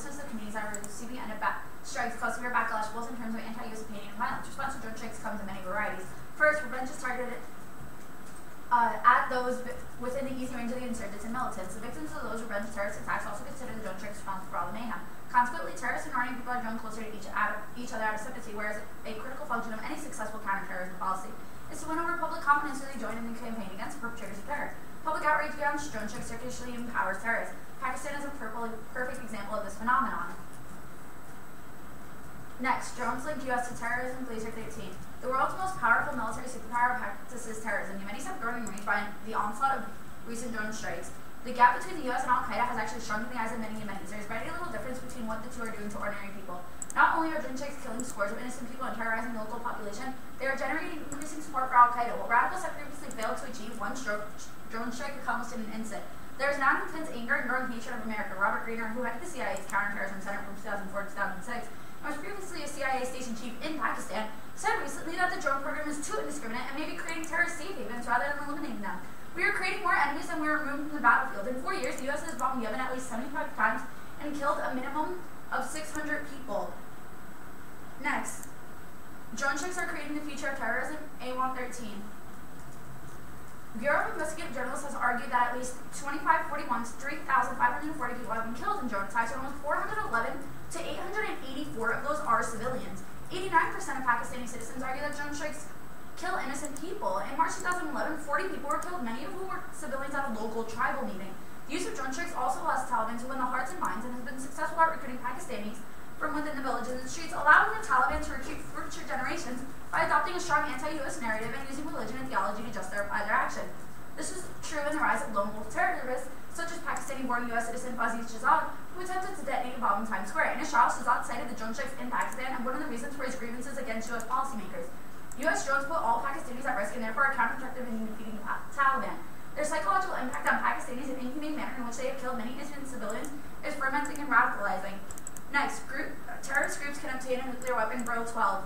helplessness of communities that are receiving end of strikes cause severe backlash both in terms of anti-US opinion and violence. Response to drone strikes comes in many varieties. First, revenge is targeted at those within the easy range of the insurgents and militants. The victims of those revenge terrorist attacks also consider the drone strikes responsible for all the mayhem. Consequently, terrorists and running people are drawn closer to each other out of sympathy, whereas a critical function of any successful counterterrorism policy is to win over public confidence so they join in the campaign against the perpetrators of terror. Public outrage against drone strikes circularly empowers terrorists. Pakistan is a perfect example of this phenomenon. Next, drones link U.S. to terrorism, Blazer 13. The world's most powerful military superpower practices terrorism. The Yemenis have grown in range by the onslaught of recent drone strikes. The gap between the U.S. and Al-Qaeda has actually shrunk in the eyes of many Yemenis. There is very little difference between what the two are doing to ordinary people. Not only are drone strikes killing scores of innocent people and terrorizing the local population, they are generating increasing support for Al-Qaeda. What radicals have previously failed to achieve, one drone strike accomplished in an instant. There is now intense anger and growing hatred of America. Robert Greener, who headed the CIA's counterterrorism center from 2004 to 2006, and was previously a CIA station chief in Pakistan, said recently that the drone program is too indiscriminate and may be creating terrorist safe havens rather than eliminating them. We are creating more enemies than we are removing from the battlefield. In 4 years, the U.S. has bombed Yemen at least 75 times and killed a minimum of 600 people. Next, drone strikes are creating the future of terrorism, A113. Bureau of Investigative Journalists has argued that at least 2541 to 3,540 people have been killed in drone attacks, and almost 411 to 884 of those are civilians. 89% of Pakistani citizens argue that drone strikes kill innocent people. In March 2011, 40 people were killed, many of whom were civilians at a local tribal meeting. The use of drone strikes also allows Taliban to win the hearts and minds and has been successful at recruiting Pakistanis from within the villages and streets, allowing the Taliban to recruit future generations by adopting a strong anti-U.S. narrative and using religion and theology to justify their action. This was true in the rise of lone wolf terrorists, such as Pakistani-born U.S. citizen Fazil Shahzad, who attempted to detonate a bomb in Times Square. In his trial, Shahzad cited the drone strikes in Pakistan and one of the reasons for his grievances against U.S. policymakers. U.S. drones put all Pakistanis at risk and therefore are counterproductive in defeating the Taliban. Their psychological impact on Pakistanis and inhumane manner in which they have killed many innocent civilians is fermenting and radicalizing. Next, terrorist groups can obtain a nuclear weapon, Bro 12.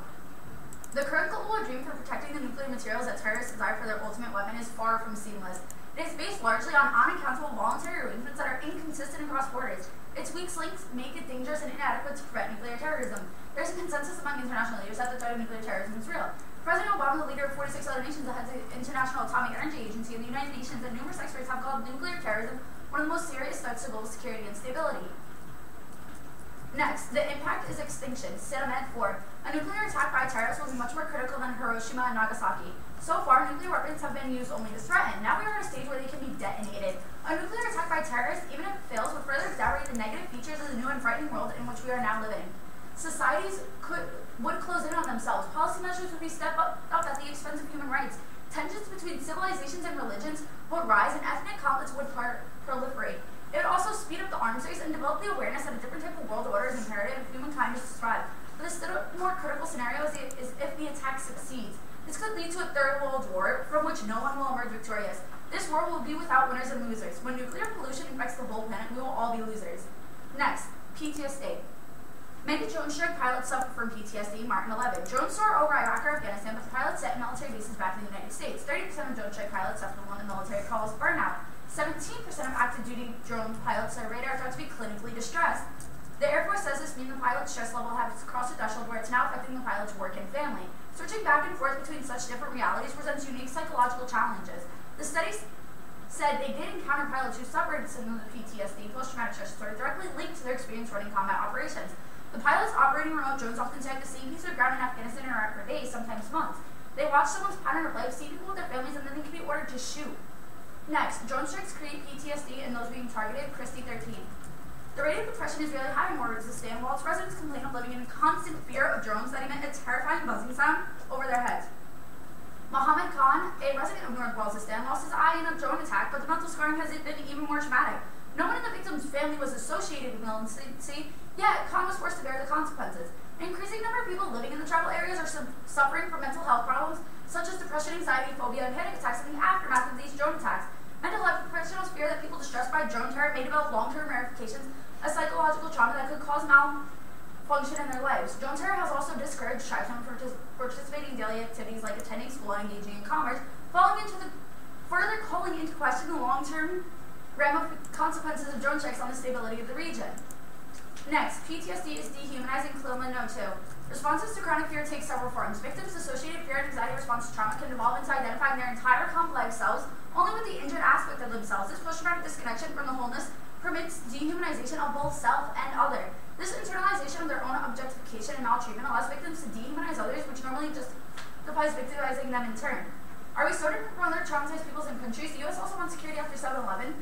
The current global dream for protecting the nuclear materials that terrorists desire for their ultimate weapon is far from seamless. It is based largely on unaccountable voluntary arrangements that are inconsistent across borders. Its weak links make it dangerous and inadequate to prevent nuclear terrorism. There is a consensus among international leaders that the threat of nuclear terrorism is real. President Obama, the leader of 46 other nations that heads the International Atomic Energy Agency and the United Nations, and numerous experts have called nuclear terrorism one of the most serious threats to global security and stability. Next, the impact is extinction. Sitamed 4. A nuclear attack by terrorists will be much more critical than Hiroshima and Nagasaki. So far, nuclear weapons have been used only to threaten. Now we are at a stage where they can be detonated. A nuclear attack by terrorists, even if it fails, would further exaggerate the negative features of the new and frightening world in which we are now living. Societies would close in on themselves. Policy measures would be stepped up at the expense of human rights. Tensions between civilizations and religions would rise, and ethnic conflicts would proliferate. It would also speed up the arms race and develop the awareness that a different type of world order is imperative if humankind is to survive. But the still more critical scenario is if the attack succeeds. This could lead to a third world war from which no one will emerge victorious. This war will be without winners and losers. When nuclear pollution infects the whole planet, we will all be losers. Next, PTSD. Many drone strike pilots suffer from PTSD, Martin 11. Drones soar over Iraq or Afghanistan, but the pilots set military bases back in the United States. 30% of drone strike pilots suffer from what the military calls burnout. 17% of active duty drone pilots surveyed are thought to be clinically distressed. The Air Force says this means the pilot's stress level has crossed a threshold where it's now affecting the pilot's work and family. Switching back and forth between such different realities presents unique psychological challenges. The studies said they did encounter pilots who suffered similar to PTSD, post-traumatic stress disorder, directly linked to their experience running combat operations. The pilots operating remote drones often stay at the same piece of ground in Afghanistan and Iraq for days, sometimes months. They watch someone's pattern of life, see people with their families, and then they can be ordered to shoot. Next, drone strikes create PTSD in those being targeted, Christie 13. The rate of depression is really high in Waziristan, while its residents complain of living in constant fear of drones that emit a terrifying buzzing sound over their heads. Mohammed Khan, a resident of North Waziristan, lost his eye in a drone attack, but the mental scarring has been even more traumatic. No one in the victim's family was associated with militancy, yet Khan was forced to bear the consequences. An increasing number of people living in the tribal areas are suffering from mental health problems, such as depression, anxiety, phobia, and panic attacks in the aftermath of these drone attacks. Mental health professionals fear that people distressed by drone terror may develop long-term ramifications, a psychological trauma that could cause malfunction in their lives. Drone terror has also discouraged tribesmen from participating in daily activities like attending school and engaging in commerce, further calling into question the long-term consequences of drone strikes on the stability of the region. Next, PTSD is dehumanizing Clonlin No. 2. Responses to chronic fear take several forms. Victims' associated fear and anxiety response to trauma can evolve into identifying their entire complex selves only with the injured aspect of themselves. This post-traumatic disconnection from the wholeness permits dehumanization of both self and other. This internalization of their own objectification and maltreatment allows victims to dehumanize others, which normally just justifies victimizing them in turn. Are we starting to run other traumatized peoples in countries? The U.S. also wants security after 7/11.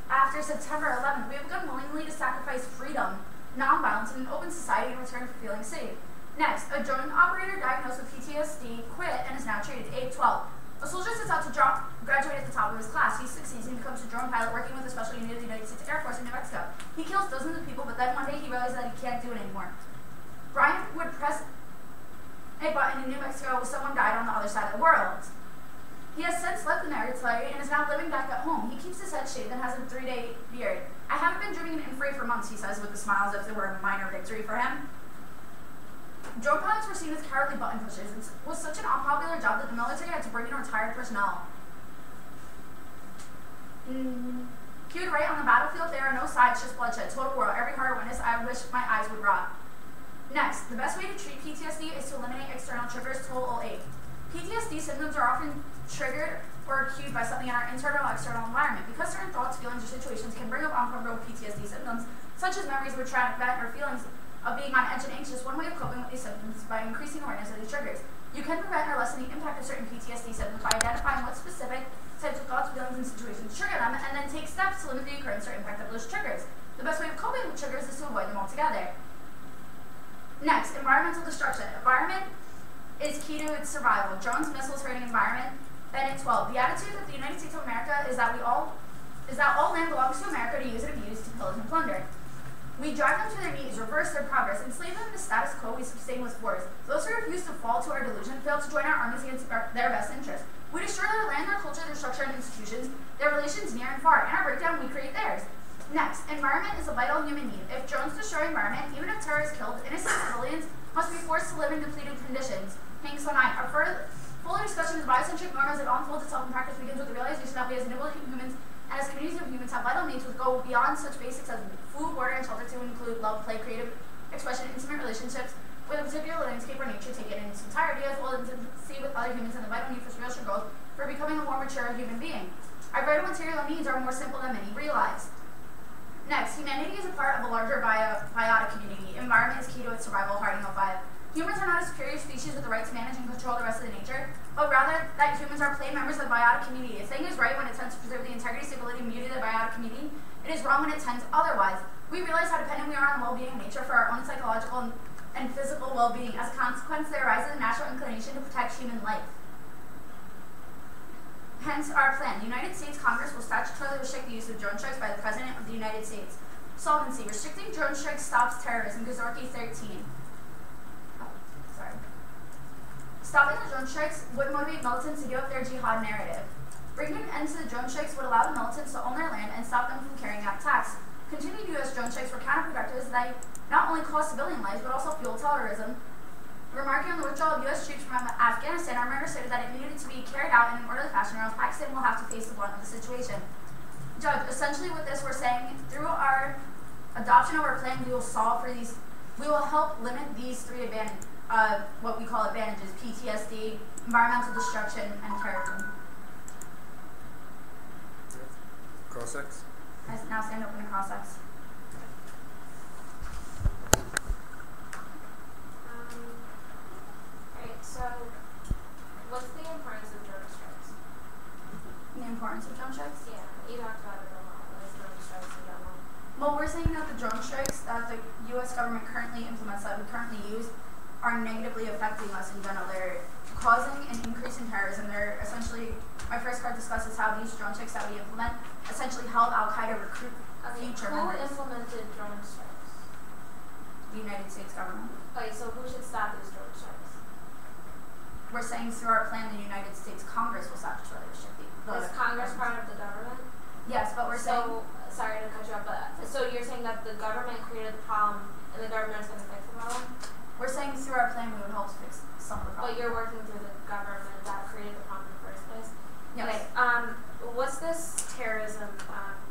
After September 11th, we have begun willingly to sacrifice freedom, nonviolence, and an open society in return for feeling safe. Next, a drone operator diagnosed with PTSD quit and is now treated. Age 12. A soldier sets out to graduate at the top of his class. He succeeds and becomes a drone pilot working with a special unit of the United States Air Force in New Mexico. He kills dozens of people, but then one day he realizes that he can't do it anymore. Brian would press a button in New Mexico when someone died on the other side of the world. He has since left the military and is now living back at home. He keeps his head shaved and has a 3-day beard. I haven't been dreaming an infrared for months, he says with a smile as if there were a minor victory for him. Drone pilots were seen as cowardly button pushers. It was such an unpopular job that the military had to bring in retired personnel. Cued right on the battlefield, there are no sides, just bloodshed. Total war. Every horror witness, I wish my eyes would rot. Next, the best way to treat PTSD is to eliminate external triggers. Total 8. PTSD symptoms are often triggered or cued by something in our internal or external environment. Because certain thoughts, feelings, or situations can bring up uncomfortable PTSD symptoms, such as memories of a traumatic event or feelings of being on edge and anxious, one way of coping with these symptoms is by increasing awareness of these triggers. You can prevent or lessen the impact of certain PTSD symptoms by identifying what specific types of thoughts, feelings, and situations trigger them, and then take steps to limit the occurrence or impact of those triggers. The best way of coping with triggers is to avoid them altogether. Next, environmental destruction. Environment is key to its survival. Drones, missiles, hurting environment. Bennett 12. The attitude of the United States of America is that all land belongs to America to use and abuse, to pillage and plunder. We drive them to their knees, reverse their progress, enslave them in the status quo we sustain with force. Those who refuse to fall to our delusion fail to join our armies against their best interests. We destroy their land, their culture, their structure, and institutions, their relations near and far. In our breakdown, we create theirs. Next, environment is a vital human need. If drones destroy environment, even if terrorists killed, innocent civilians must be forced to live in depleted conditions. Hanks 09. Our fuller discussion of biocentric norms that unfolds itself in practice begins with the realization that we as individual humans and as communities of humans have vital needs which go beyond such basics as food, water, and shelter to include love, play, creative expression, intimate relationships with a particular landscape or nature taken in its entirety, as well as intimacy with other humans and the vital need for spiritual growth for becoming a more mature human being. Our vital material needs are more simple than many realize. Next, humanity is a part of a larger biotic community. Environment is key to its survival. Harding 05. Humans are not a superior species with the right to manage and control the rest of the nature, but rather that humans are plain members of the biotic community. A thing is right when it tends to preserve the integrity, stability, and beauty of the biotic community. It is wrong when it tends otherwise. We realize how dependent we are on the well-being of nature for our own psychological and physical well-being. As a consequence, there arises a natural inclination to protect human life. Hence our plan. The United States Congress will statutorily restrict the use of drone strikes by the President of the United States. Solvency. Restricting drone strikes stops terrorism. Gazorki 13. Stopping the drone strikes would motivate militants to give up their jihad narrative. Bringing an end to the drone strikes would allow the militants to own their land and stop them from carrying out attacks. Continued U.S. drone strikes were counterproductive as they not only cost civilian lives but also fuel terrorism. Remarking on the withdrawal of U.S. troops from Afghanistan, our member stated that it needed to be carried out in an orderly fashion or else Pakistan will have to face the brunt of the situation. Judge, essentially with this we're saying through our adoption of our plan we will help limit these three what we call advantages: PTSD, environmental destruction, and terrorism. Cross-X? I now stand open to cross-X. Alright, so what's the importance of drone strikes? The importance of drone strikes? Yeah, you talked about it a lot. What is drone strikes in general? Well, we're saying that the drone strikes that the U.S. government currently implements, that we currently use, are negatively affecting us in general. They're causing an increase in terrorism. They're essentially, my first part discusses how these drone strikes that we implement essentially help Al-Qaeda recruit future members. Who implemented drone strikes? The United States government. Okay, so who should stop these drone strikes? We're saying through our plan the United States Congress will statutorily restrict Is Congress part of the government? Yes, but we're saying... Sorry to cut you off, but so you're saying that the government created the problem and the government is going to fix the problem? We're saying through our plan we would help to fix some of the problem. But you're working through the government that created the problem in the first place? Yes. Okay, what's this terrorism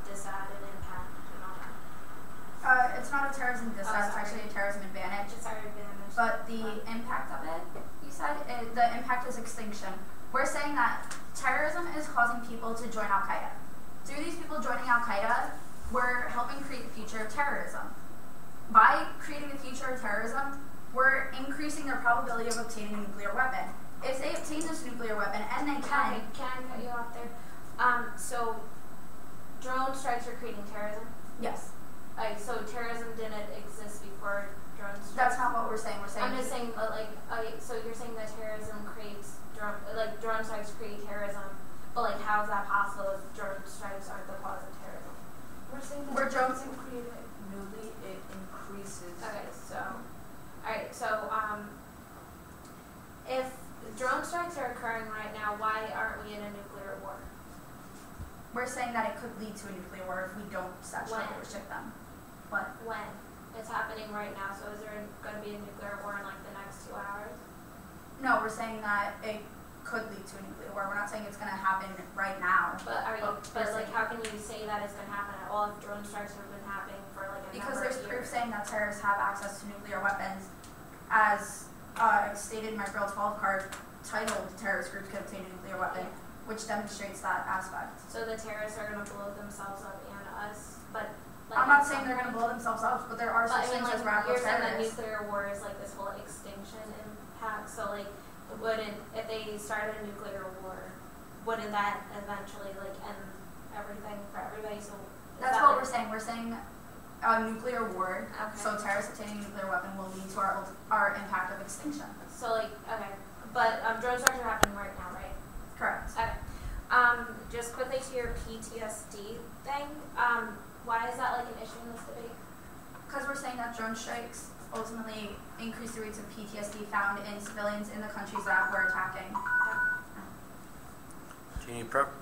disadded impact and all that? It's not a terrorism dispatch, it's actually a terrorism advantage. It's already advantage. But the impact of it, you said, the impact is extinction. We're saying that terrorism is causing people to join Al-Qaeda. Through these people joining Al-Qaeda, we're helping create the future of terrorism. By creating the future of terrorism, we're increasing their probability of obtaining a nuclear weapon. If they obtain this nuclear weapon, and they can... Okay, can I cut you off there? So drone strikes are creating terrorism? Yes. So terrorism didn't exist before drone strikes? That's not what we're saying. We're saying... I'm just saying, so you're saying that terrorism creates, drone strikes create terrorism, but how is that possible if drone strikes aren't the cause of terrorism? We're saying that We're drones doesn't create it newly, it increases. Okay, so if drone strikes are occurring right now, why aren't we in a nuclear war? We're saying that it could lead to a nuclear war if we don't saturate or restrict them. What? When? It's happening right now, so is there going to be a nuclear war in the next 2 hours? No, we're saying that it could lead to a nuclear war. We're not saying it's going to happen right now. But how can you say that it's going to happen at all if drone strikes have been happening for a because number there's of proof years? saying that terrorists have access to nuclear weapons, as stated in my Girl 12 card titled "Terrorist Groups Could Obtain a Nuclear Weapon," which demonstrates that aspect. So the terrorists are going to blow themselves up and us, but I'm not saying they're going to blow themselves up, but there are such things as radical you're saying that terrorists. nuclear war is this whole extinction impact. So wouldn't, if they started a nuclear war, wouldn't that eventually end everything for everybody? So That's what we're saying. We're saying a nuclear war. Okay. So terrorists obtaining a nuclear weapon will lead to our impact of extinction. So okay, but drone strikes are happening right now, right? Correct. Okay. Just quickly to your PTSD thing. Why is that an issue in this debate? Because we're saying that drone strikes ultimately increase the rates of PTSD found in civilians in the countries that we're attacking. Do you need prep?